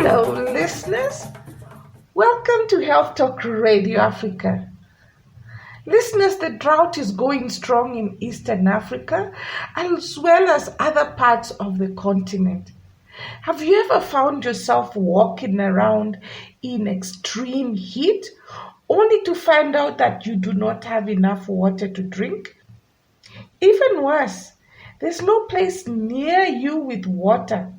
Hello, listeners. Welcome to Health Talk Radio Africa. Listeners, the drought is going strong in Eastern Africa as well as other parts of the continent. Have you ever found yourself walking around in extreme heat only to find out that you do not have enough water to drink? Even worse, there's no place near you with water.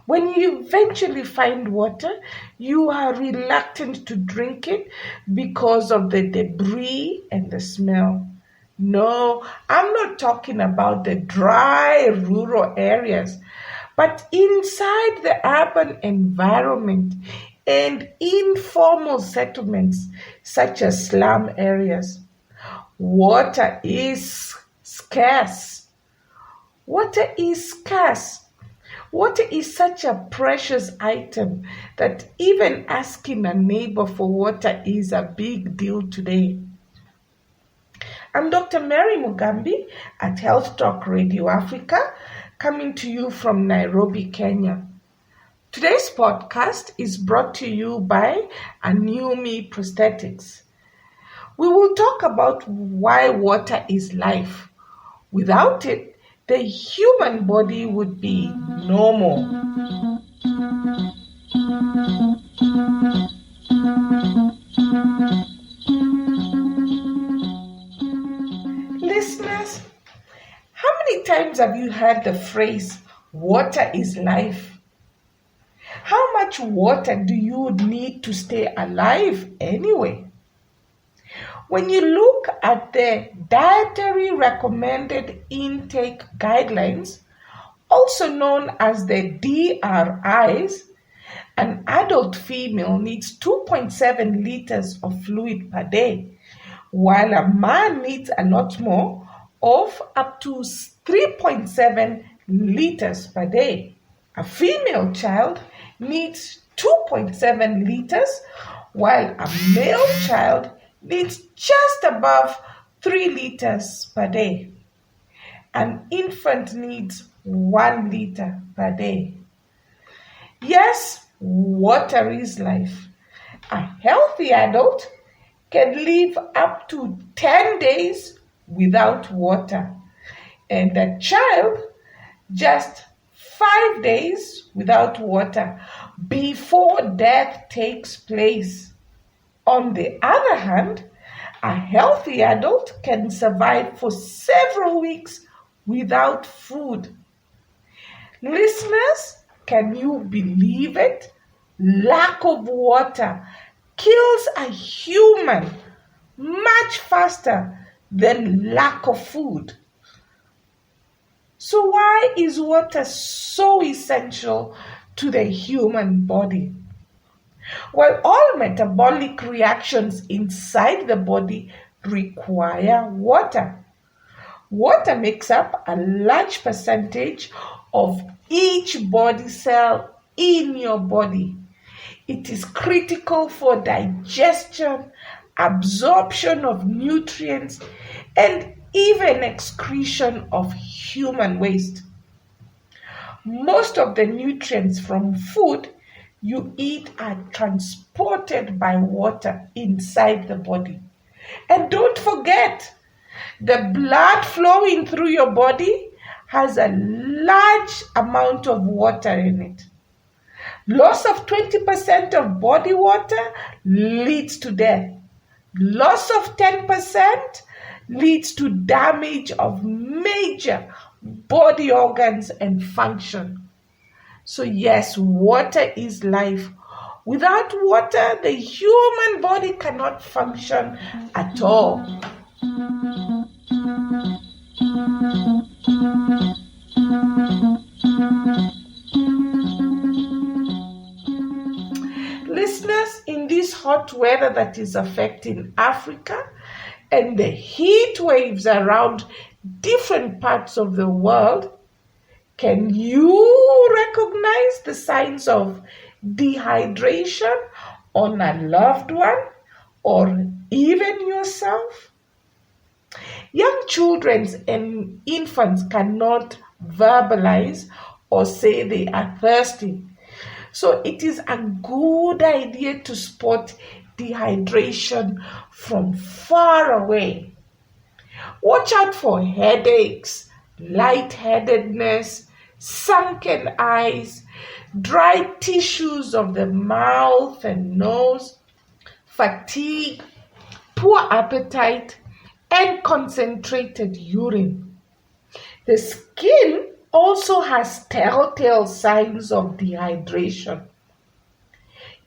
When you eventually find water, you are reluctant to drink it because of the debris and the smell. No, I'm not talking about the dry rural areas, but inside the urban environment and informal settlements such as slum areas. Water is scarce. Water is scarce. Water is such a precious item that even asking a neighbor for water is a big deal today. I'm Dr. Mary Mugambi at Health Talk Radio Africa, coming to you from Nairobi, Kenya. Today's podcast is brought to you by Anumi Prosthetics. We will talk about why water is life. Without it, the human body would be normal. Listeners, how many times have you heard the phrase, water is life? How much water do you need to stay alive anyway? When you look at the dietary recommended intake guidelines, also known as the DRIs, an adult female needs 2.7 liters of fluid per day, while a man needs a lot more, of up to 3.7 liters per day. A female child needs 2.7 liters, while a male child needs just above 3 liters per day. An infant needs 1 liter per day. Yes, water is life. A healthy adult can live up to 10 days without water, and a child just 5 days without water before death takes place. On the other hand, a healthy adult can survive for several weeks without food. Listeners, can you believe it? Lack of water kills a human much faster than lack of food. So why is water so essential to the human body? Well, all metabolic reactions inside the body require water. Water makes up a large percentage of each body cell in your body. It is critical for digestion, absorption of nutrients, and even excretion of human waste. Most of the nutrients from food you eat are transported by water inside the body. And don't forget, the blood flowing through your body has a large amount of water in it. Loss of 20% of body water leads to death. Loss of 10% leads to damage of major body organs and function. So yes, water is life. Without water, the human body cannot function at all. Listeners, in this hot weather that is affecting Africa and the heat waves around different parts of the world, can you recognize the signs of dehydration on a loved one or even yourself? Young children and infants cannot verbalize or say they are thirsty. So it is a good idea to spot dehydration from far away. Watch out for headaches, lightheadedness, sunken eyes, dry tissues of the mouth and nose, fatigue, poor appetite, and concentrated urine. The skin also has telltale signs of dehydration.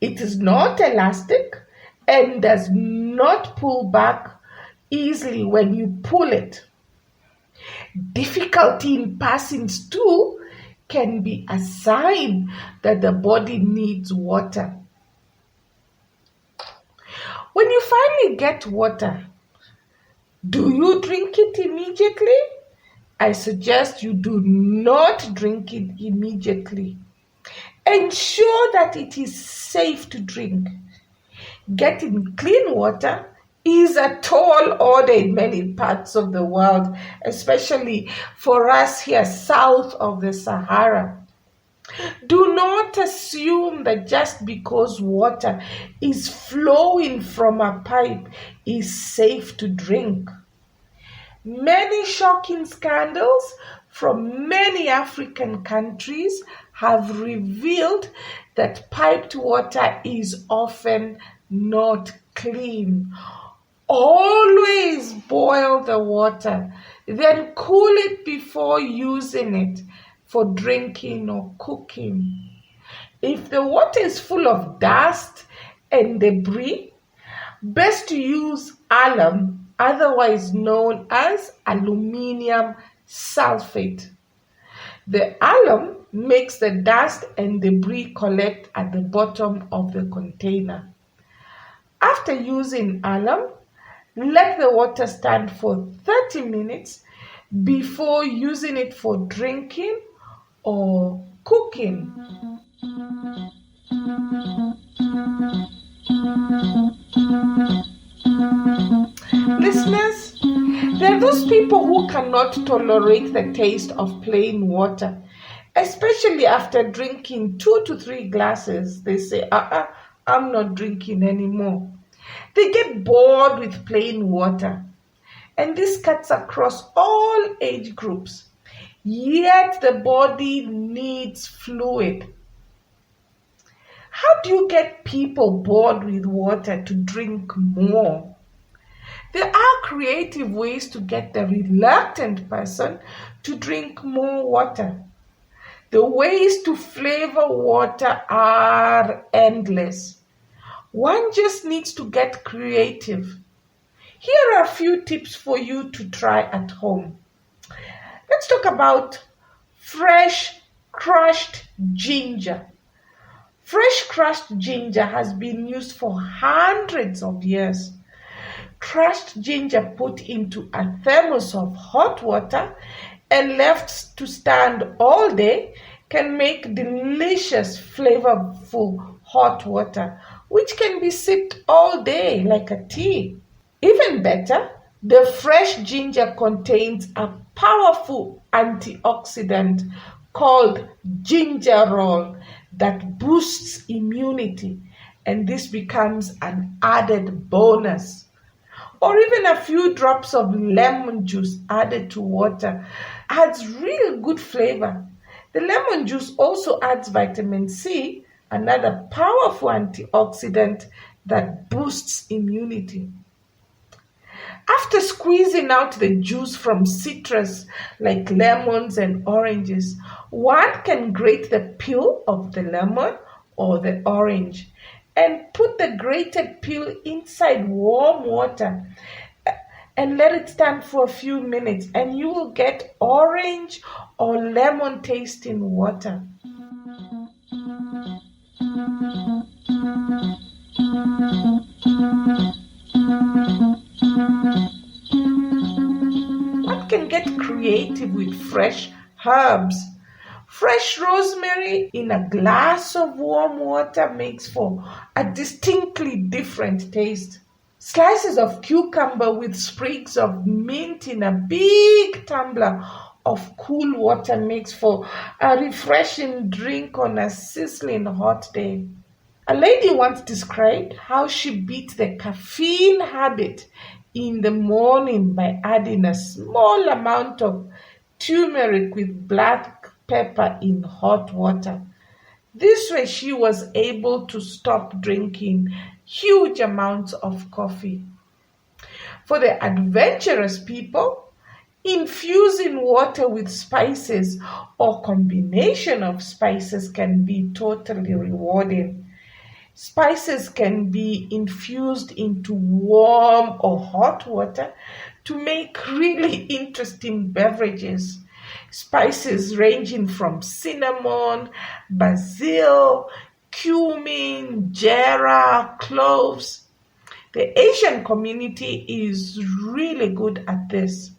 It is not elastic and does not pull back easily when you pull it. Difficulty in passing stool can be a sign that the body needs water. When you finally get water, do you drink it immediately? I suggest you do not drink it immediately. Ensure that it is safe to drink. Getting clean water is a tall order in many parts of the world, especially for us here south of the Sahara. Do not assume that just because water is flowing from a pipe is safe to drink. Many shocking scandals from many African countries have revealed that piped water is often not clean. Always boil the water, then cool it before using it for drinking or cooking. If the water is full of dust and debris, best to use alum, otherwise known as aluminium sulfate. The alum makes the dust and debris collect at the bottom of the container. After using alum, let the water stand for 30 minutes before using it for drinking or cooking. Listeners, there are those people who cannot tolerate the taste of plain water, especially after drinking 2 to 3 glasses. They say, I'm not drinking anymore. They get bored with plain water, and this cuts across all age groups. Yet the body needs fluid. How do you get people bored with water to drink more? There are creative ways to get the reluctant person to drink more water. The ways to flavor water are endless. One just needs to get creative. Here are a few tips for you to try at home. Let's talk about fresh crushed ginger. Fresh crushed ginger has been used for hundreds of years. Crushed ginger put into a thermos of hot water and left to stand all day can make delicious, flavorful hot water, which can be sipped all day like a tea. Even better, the fresh ginger contains a powerful antioxidant called gingerol that boosts immunity, and this becomes an added bonus. Or even a few drops of lemon juice added to water adds real good flavor. The lemon juice also adds vitamin C, another powerful antioxidant that boosts immunity. After squeezing out the juice from citrus like lemons and oranges, one can grate the peel of the lemon or the orange and put the grated peel inside warm water and let it stand for a few minutes, and you will get orange or lemon tasting water. One can get creative with fresh herbs. Fresh rosemary in a glass of warm water makes for a distinctly different taste. Slices of cucumber with sprigs of mint in a big tumbler of cool water makes for a refreshing drink on a sizzling hot day. A lady once described how she beat the caffeine habit in the morning by adding a small amount of turmeric with black pepper in hot water. This way, she was able to stop drinking huge amounts of coffee. For the adventurous people, infusing water with spices or combination of spices can be totally rewarding. Spices can be infused into warm or hot water to make really interesting beverages. Spices ranging from cinnamon, basil, cumin, jera, cloves. The Asian community is really good at this.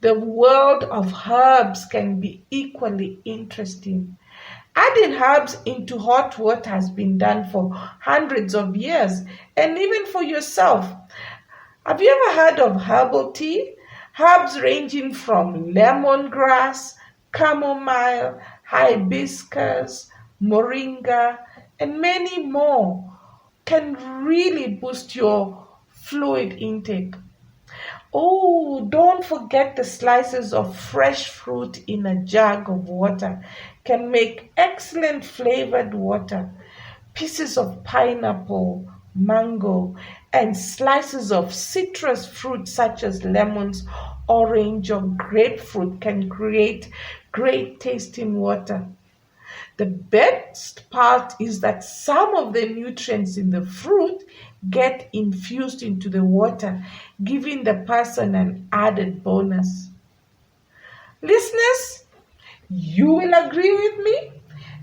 The world of herbs can be equally interesting. Adding herbs into hot water has been done for hundreds of years, and even for yourself. Have you ever heard of herbal tea? Herbs ranging from lemongrass, chamomile, hibiscus, moringa, and many more can really boost your fluid intake. Oh, don't forget the slices of fresh fruit in a jug of water can make excellent flavored water. Pieces of pineapple, mango, and slices of citrus fruit such as lemons, orange, or grapefruit can create great tasting water. The best part is that some of the nutrients in the fruit get infused into the water, giving the person an added bonus. Listeners, you will agree with me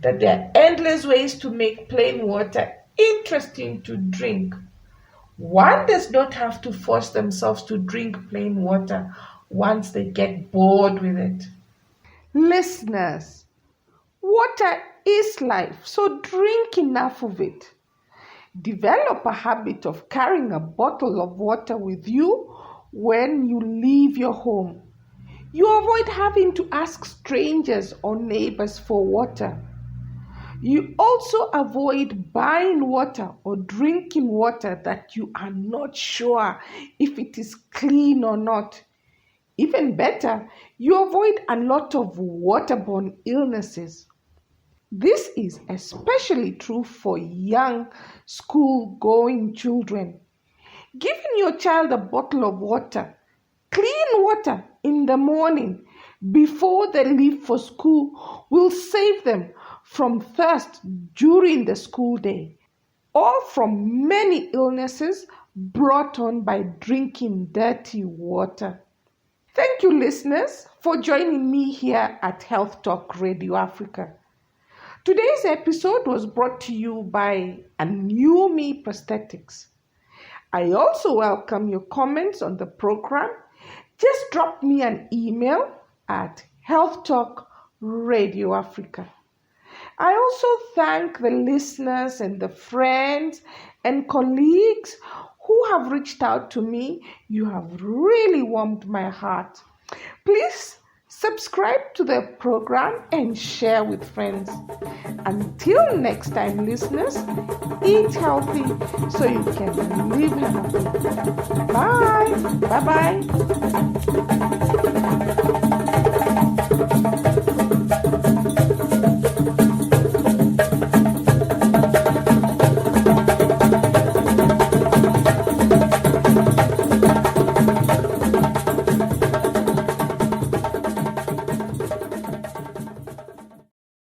that there are endless ways to make plain water interesting to drink. One does not have to force themselves to drink plain water once they get bored with it. Listeners, water is life, so drink enough of it. Develop a habit of carrying a bottle of water with you when you leave your home. You avoid having to ask strangers or neighbors for water. You also avoid buying water or drinking water that you are not sure if it is clean or not. Even better, you avoid a lot of waterborne illnesses. This is especially true for young school-going children. Giving your child a bottle of water, clean water in the morning before they leave for school will save them from thirst during the school day or from many illnesses brought on by drinking dirty water. Thank you, listeners, for joining me here at Health Talk Radio Africa. Today's episode was brought to you by a New Me Prosthetics. I also welcome your comments on the program. Just drop me an email at Health Talk Radio Africa. I also thank the listeners and the friends and colleagues who have reached out to me. You have really warmed my heart. Please subscribe to the program and share with friends. Until next time, listeners, eat healthy so you can live happy. Bye. Bye-bye.